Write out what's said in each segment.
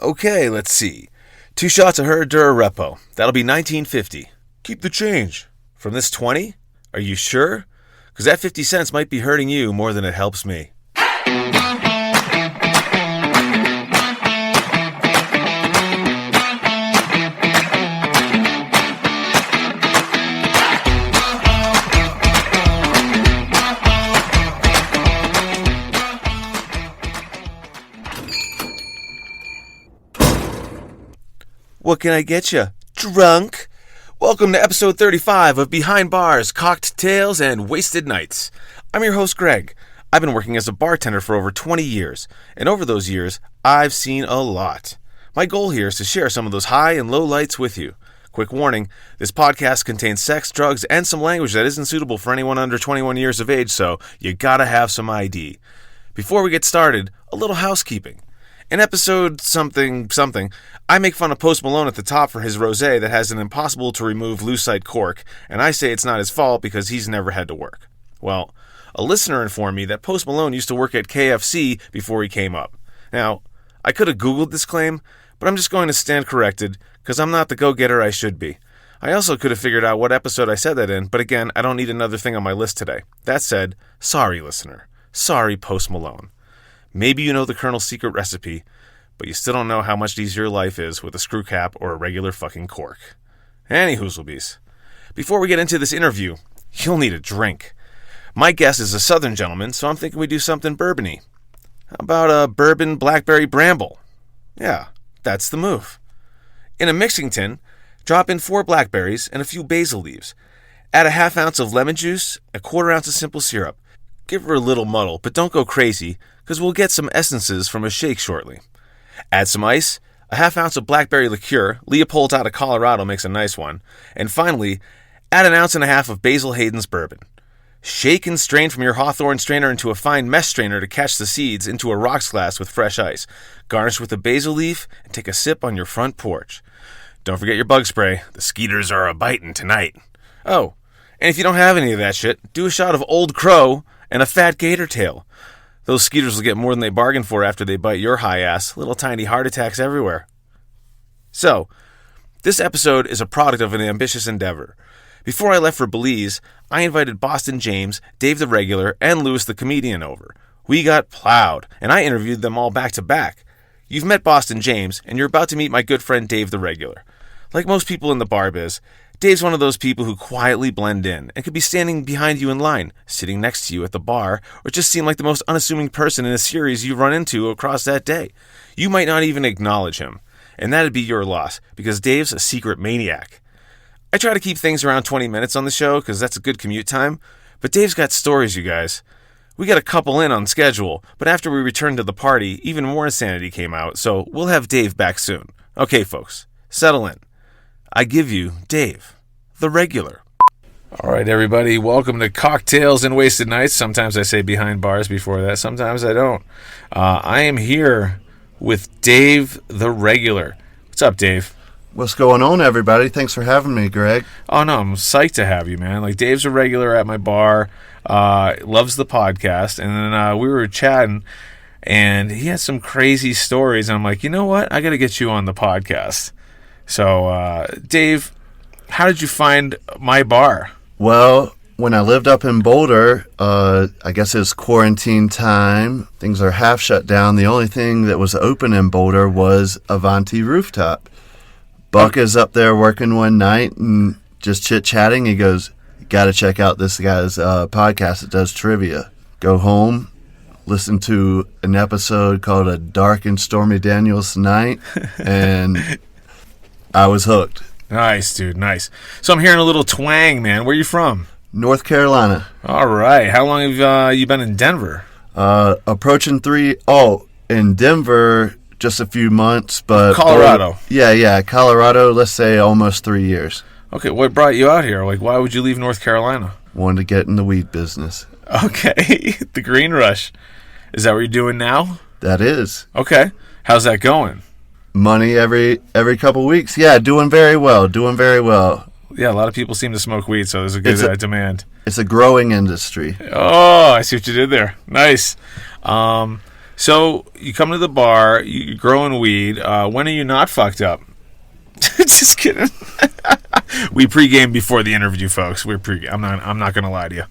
Okay, let's see. 2 shots of her Dura Repo. That'll be $19.50. Keep the change. From this 20? Are you sure? Because that 50 cents might be hurting you more than it helps me. What can I get you? Drunk? Welcome to episode 35 of Behind Bars, Cocked Tales, and Wasted Nights. I'm your host, Greg. I've been working as a bartender for over 20 years, and over those years, I've seen a lot. My goal here is to share some of those high and low lights with you. Quick warning, this podcast contains sex, drugs, and some language that isn't suitable for anyone under 21 years of age, so you gotta have some ID. Before we get started, a little housekeeping. In episode something, I make fun of Post Malone at the top for his rosé that has an impossible-to-remove lucite cork, and I say it's not his fault because he's never had to work. Well, a listener informed me that Post Malone used to work at KFC before he came up. Now, I could have Googled this claim, but I'm just going to stand corrected because I'm not the go-getter I should be. I also could have figured out what episode I said that in, but again, I don't need another thing on my list today. That said, sorry, listener. Sorry, Post Malone. Maybe you know the Colonel's secret recipe, but you still don't know how much easier your life is with a screw cap or a regular fucking cork. Any hoozlebees. Before we get into this interview, you'll need a drink. My guest is a southern gentleman, so I'm thinking we do something bourbon-y. How about a bourbon blackberry bramble? Yeah, that's the move. In a mixing tin, drop in 4 blackberries and a few basil leaves. Add a ½ ounce of lemon juice, a 1/4 ounce of simple syrup. Give her a little muddle, but don't go crazy, because we'll get some essences from a shake shortly. Add some ice, a ½ ounce of blackberry liqueur, Leopold's out of Colorado makes a nice one, and finally, add 1.5 ounces of Basil Hayden's bourbon. Shake and strain from your Hawthorne strainer into a fine mesh strainer to catch the seeds into a rocks glass with fresh ice. Garnish with a basil leaf and take a sip on your front porch. Don't forget your bug spray. The skeeters are a-bitin' tonight. Oh, and if you don't have any of that shit, do a shot of Old Crow and a fat gator tail. Those skeeters will get more than they bargained for after they bite your high ass. Little tiny heart attacks everywhere. So, this episode is a product of an ambitious endeavor. Before I left for Belize, I invited Boston James, Dave the Regular, and Louis the Comedian over. We got plowed, and I interviewed them all back to back. You've met Boston James, and you're about to meet my good friend Dave the Regular. Like most people in the bar biz, Dave's one of those people who quietly blend in and could be standing behind you in line, sitting next to you at the bar, or just seem like the most unassuming person in a series you run into across that day. You might not even acknowledge him, and that'd be your loss, because Dave's a secret maniac. I try to keep things around 20 minutes on the show, because that's a good commute time, but Dave's got stories, you guys. We got a couple in on schedule, but after we returned to the party, even more insanity came out, so we'll have Dave back soon. Okay, folks, settle in. I give you Dave, the Regular. All right, everybody, welcome to Cocktails and Wasted Nights. Sometimes I say Behind Bars before that. Sometimes I don't. I am here with Dave, the Regular. What's up, Dave? What's going on, everybody? Thanks for having me, Greg. Oh, no, I'm psyched to have you, man. Like, Dave's a regular at my bar, loves the podcast, and then we were chatting, and he had some crazy stories, and I'm like, you know what? I got to get you on the podcast. So, Dave, how did you find my bar? Well, when I lived up in Boulder, I guess it was quarantine time. Things are half shut down. The only thing that was open in Boulder was Avanti Rooftop. Buck is up there working one night and just chit-chatting. He goes, you got to check out this guy's podcast that does trivia. Go home, listen to an episode called A Dark and Stormy Daniels Night, and I was hooked. Nice, dude, nice. So I'm hearing a little twang, man. Where are you from? North Carolina. All right. How long have you been in Denver? Approaching 3. Oh, in Denver, just a few months, but Colorado. Yeah, Colorado. Let's say almost 3 years. Okay, what brought you out here? Like, why would you leave North Carolina? Wanted to get in the weed business. Okay, the green rush. Is that what you're doing now? That is. Okay, how's that going? Money every couple weeks. Yeah, doing very well. Yeah, a lot of people seem to smoke weed, so there's a good demand. It's a growing industry. Oh, I see what you did there. Nice. So you come to the bar, you're growing weed. When are you not fucked up? Just kidding. We pregame before the interview, folks. I'm not gonna lie to you.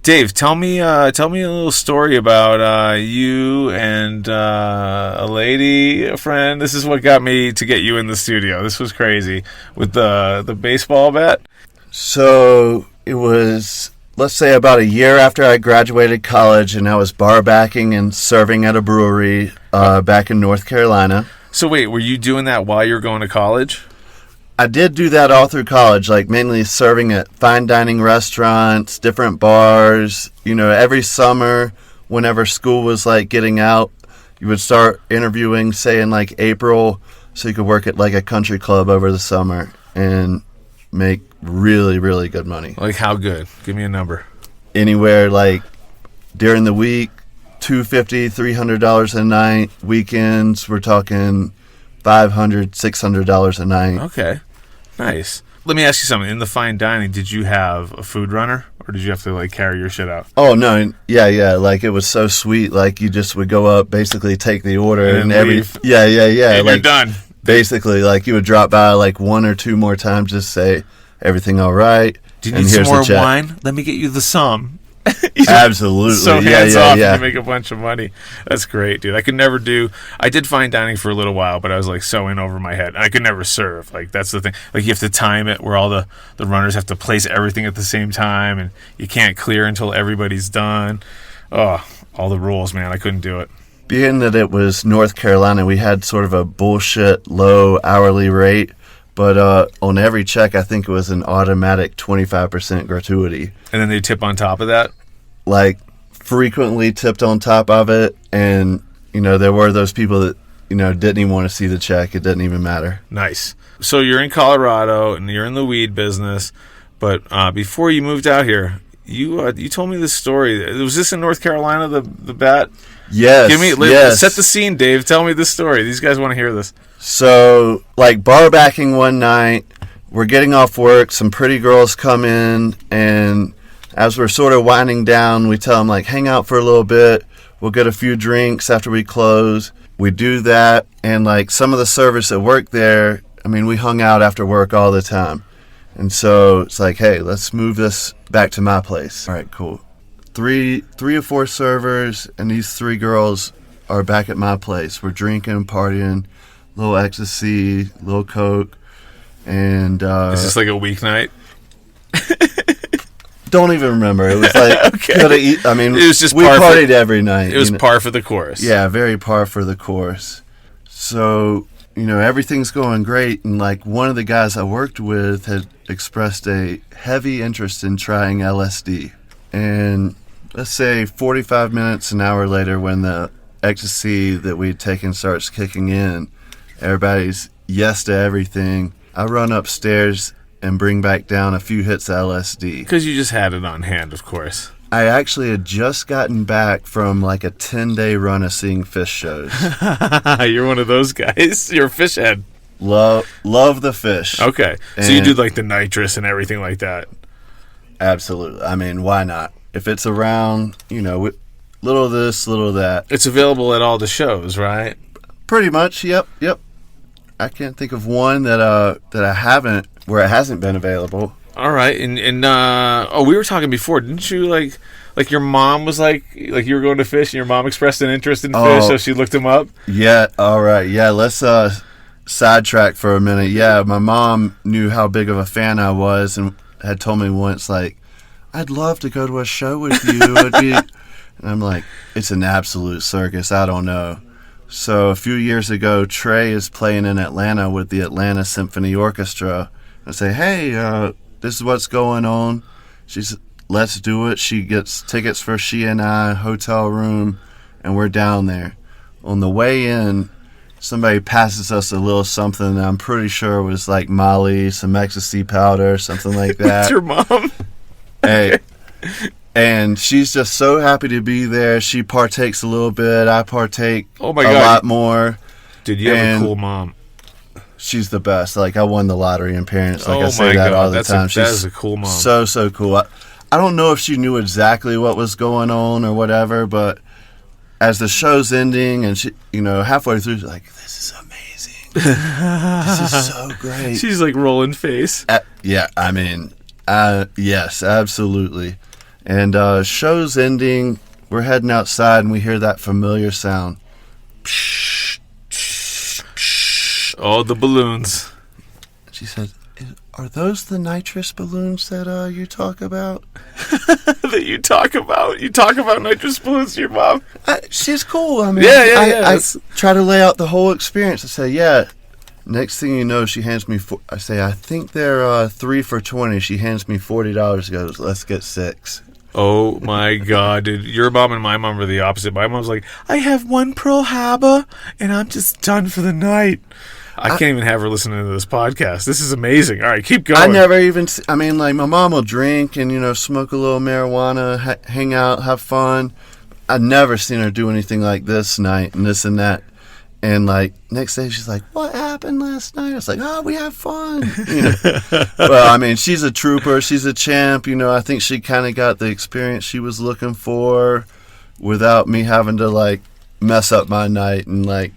Dave, tell me a little story about you and a friend. This is what got me to get you in the studio. This was crazy with the baseball bat. So it was, let's say, about a year after I graduated college, and I was bar backing and serving at a brewery back in North Carolina. So wait, were you doing that while you were going to college? I did do that all through college, like mainly serving at fine dining restaurants, different bars. Every summer, whenever school was like getting out, you would start interviewing, say in like April, so you could work at like a country club over the summer and make really, really good money. Like how good? Give me a number. Anywhere like during the week, $250, $300 a night. Weekends, we're talking $500, $600 a night. Okay, nice. Let me ask you something. In the fine dining, did you have a food runner, or did you have to like carry your shit out? Oh no, yeah. Like it was so sweet. Like you just would go up, basically take the order, and leave. Yeah. And like, you're done. Basically, like you would drop by like one or two more times, just say everything all right. Do you need some more wine? Let me get you the sum. Absolutely. So hands off, you make a bunch of money. That's great, dude. I did fine dining for a little while, but I was like so in over my head. I could never serve. Like that's the thing. Like you have to time it where all the runners have to place everything at the same time, and you can't clear until everybody's done. Oh, all the rules, man. I couldn't do it. Being that it was North Carolina, we had sort of a bullshit low hourly rate, but on every check, I think it was an automatic 25% gratuity. And then they tip on top of that? Like, frequently tipped on top of it, and, there were those people that, didn't even want to see the check. It didn't even matter. Nice. So you're in Colorado, and you're in the weed business, but before you moved out here, you told me this story. Was this in North Carolina, the bat? Yes. Yes. Set the scene, Dave. Tell me this story. These guys want to hear this. So, like, bar backing one night, we're getting off work, some pretty girls come in, and as we're sort of winding down, we tell them, like, hang out for a little bit, we'll get a few drinks after we close. We do that, and, like, some of the servers that work there, we hung out after work all the time. And so it's like, hey, let's move this back to my place. All right, cool. Three or four servers, and these three girls are back at my place. We're drinking, partying, little ecstasy, little coke, and is this like a weeknight? Don't even remember. It was like okay. It was just we partied every night. It was par for the course. Yeah, very par for the course. So everything's going great, and like one of the guys I worked with had expressed a heavy interest in trying LSD, and let's say 45 minutes, an hour later, when the ecstasy that we'd taken starts kicking in, everybody's yes to everything. I run upstairs and bring back down a few hits of LSD. Because you just had it on hand, of course. I actually had just gotten back from like a 10-day run of seeing Phish shows. You're one of those guys. You're a Phish head. Love the Phish. Okay. So you do like the nitrous and everything like that. Absolutely. Why not? If it's around, little of this, little of that. It's available at all the shows, right? Pretty much, yep. I can't think of one that I haven't, where it hasn't been available. All right, and we were talking before, didn't you, like your mom was like you were going to Phish, and your mom expressed an interest in Phish, so she looked him up? Yeah, all right, yeah, let's sidetrack for a minute. Yeah, my mom knew how big of a fan I was, and had told me once, like, I'd love to go to a show with you. And I'm like, it's an absolute circus, I don't know. So a few years ago, Trey is playing in Atlanta with the Atlanta Symphony Orchestra. I say, hey, this is what's going on. She's, let's do it. She gets tickets for she and I, hotel room, and we're down there. On the way in, somebody passes us a little something that I'm pretty sure was like Molly, some ecstasy powder, something like that. It's your mom? Hey. And she's just so happy to be there. She partakes a little bit. I partake a lot more. Dude, you have a cool mom. She's the best. Like, I won the lottery in parents. Like, I say that all the time. That is a cool mom. So cool. I don't know if she knew exactly what was going on or whatever, but as the show's ending, and she, halfway through, she's like, "This is amazing. This is so great." She's like rolling face. Yeah, I mean, yes, absolutely. And show's ending. We're heading outside, and we hear that familiar sound. Oh, the balloons. She said, "Are those the nitrous balloons that you talk about?" That you talk about? You talk about nitrous balloons to your mom? She's cool. I mean, yeah. I try to lay out the whole experience. I say, yeah. Next thing you know, she hands me. I say, I think they're 3 for $20. She hands me $40. Goes, let's get 6. Oh my God, dude! Your mom and my mom were the opposite. My mom's like, I have 1 Pearl Harbor, and I'm just done for the night. I can't even have her listening to this podcast. This is amazing. All right, keep going. I never even. I mean, like my mom will drink and smoke a little marijuana, hang out, have fun. I've never seen her do anything like this night and this and that. And like next day, she's like, "What happened last night?" I was like, "Oh, we had fun." Well, I mean, she's a trooper. She's a champ. I think she kind of got the experience she was looking for, without me having to like mess up my night and like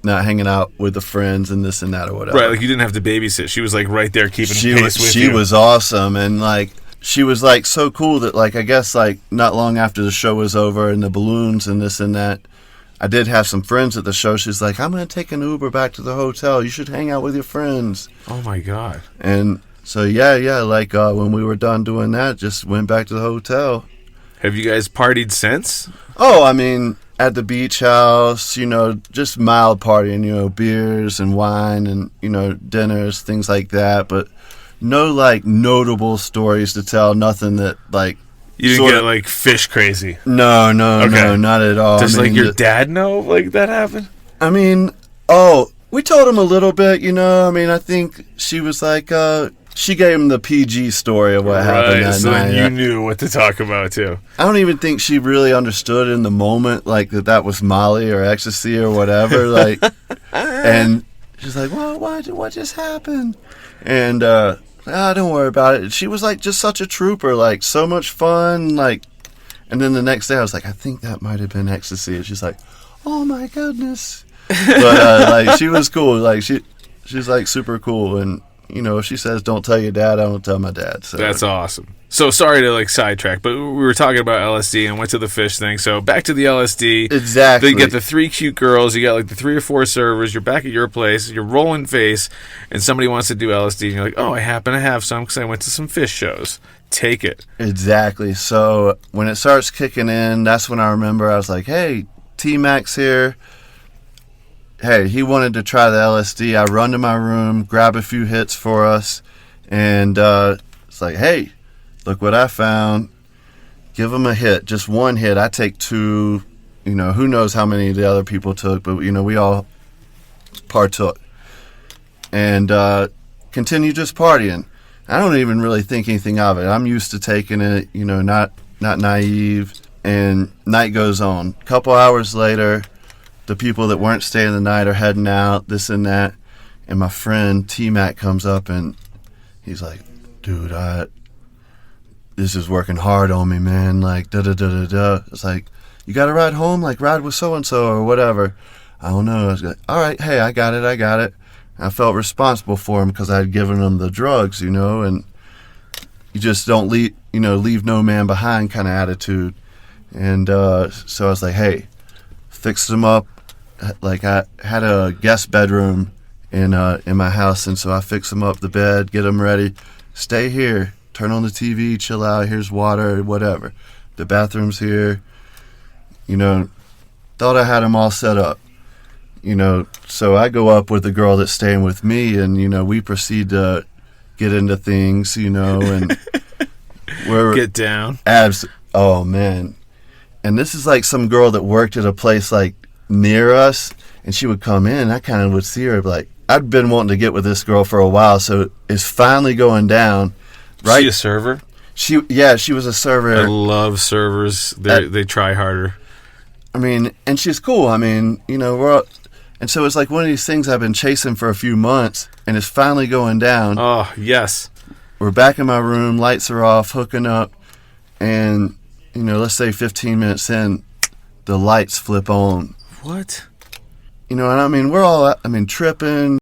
not hanging out with the friends and this and that or whatever. Right, like you didn't have to babysit. She was like right there keeping pace with you. She was awesome, and like she was like so cool that like I guess like not long after the show was over and the balloons and this and that, I did have some friends at the show. She's like, "I'm going to take an Uber back to the hotel. You should hang out with your friends." Oh, my God. And so, yeah, like when we were done doing that, just went back to the hotel. Have you guys partied since? Oh, I mean, at the beach house, just mild partying, beers and wine and, dinners, things like that. But no, like, notable stories to tell. Nothing that, like, you didn't get like Phish crazy? No, not at all. Does like your dad know like that happened? I mean, we told him a little bit, I mean, I think she was like, she gave him the PG story of what happened that so night. Then you knew what to talk about too. I don't even think she really understood in the moment, like that was Molly or ecstasy or whatever. Like, and she's like, "Well, what just happened?" And don't worry about it. She was like just such a trooper, like so much fun, like. And then the next day, I was like, "I think that might have been ecstasy." And she's like, "Oh my goodness!" But like she was cool. Like she's like super cool. And if she says don't tell your dad, I don't tell my dad. So that's awesome. So sorry to like sidetrack, but we were talking about LSD and went to the Phish thing. So back to the LSD. Exactly. Then you get the 3 cute girls. You got like the 3 or 4 servers. You're back at your place. You're rolling face, and somebody wants to do LSD. And you're like, "Oh, I happen to have some because I went to some Phish shows. Take it." Exactly. So when it starts kicking in, that's when I remember I was like, "Hey, T-Mac's here. Hey, he wanted to try the LSD." I run to my room, grab a few hits for us, and it's like, "Hey, look what I found." Give him a hit, just one hit. I take 2. Who knows how many the other people took, but we all partook and continue just partying. I don't even really think anything of it. I'm used to taking it, not naive. And night goes on. A couple hours later, the people that weren't staying the night are heading out, this and that. And my friend T-Mac comes up and he's like, "Dude, this is working hard on me, man. Like, da-da-da-da-da." It's like, "You got to ride home? Like, ride with so-and-so or whatever." I don't know. I was like, "All right, hey, I got it. I felt responsible for him because I had given him the drugs, and you just don't leave no man behind kind of attitude. And so I was like, "Hey," fixed him up. Like I had a guest bedroom in my house, and so I fix him up the bed, get him ready. "Stay here, turn on the TV, chill out. Here's water, whatever. The bathroom's here." Thought I had him all set up. So I go up with the girl that's staying with me, and we proceed to get into things, and we're get down. Oh man. And this is like some girl that worked at a place like near us, and she would come in, and I kind of would see her like, I'd been wanting to get with this girl for a while, so it's finally going down. Right? She a server? She was a server. I love servers. They try harder. I mean, and she's cool. I mean, and so it's like one of these things I've been chasing for a few months, and it's finally going down. Oh, yes. We're back in my room, lights are off, hooking up, and, let's say 15 minutes in, the lights flip on. What? You know, and I mean, we're all, tripping,